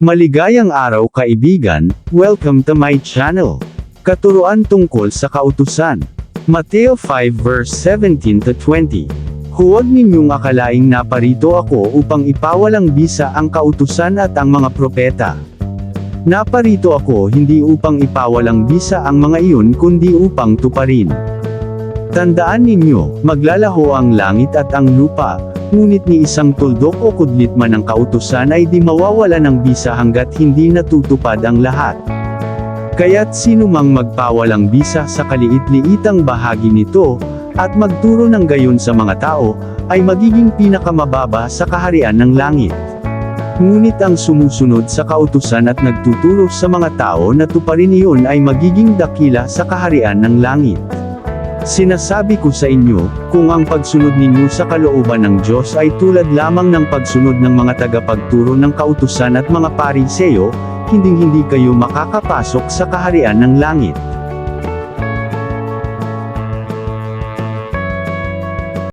Maligayang araw kaibigan, welcome to my channel. Katuruan tungkol sa kautusan. Mateo 5 verse 17 to 20. Huwag ninyong akalaing naparito ako upang ipawalang bisa ang kautusan at ang mga propeta. Naparito ako hindi upang ipawalang bisa ang mga iyon kundi upang tuparin. Tandaan ninyo, maglalaho ang langit at ang lupa, ngunit ni isang tuldok o kudlit man ang kautusan ay di mawawala ng bisa hanggat hindi natutupad ang lahat. Kaya't sino mang magpawalang bisa sa kaliit-liitang bahagi nito, at magturo ng gayon sa mga tao, ay magiging pinakamababa sa kaharian ng langit. Ngunit ang sumusunod sa kautusan at nagtuturo sa mga tao na tuparin iyon ay magiging dakila sa kaharian ng langit. Sinasabi ko sa inyo, kung ang pagsunod ninyo sa kalooban ng Diyos ay tulad lamang ng pagsunod ng mga tagapagturo ng kautusan at mga Pariseo, hinding-hindi kayo makakapasok sa kaharian ng langit.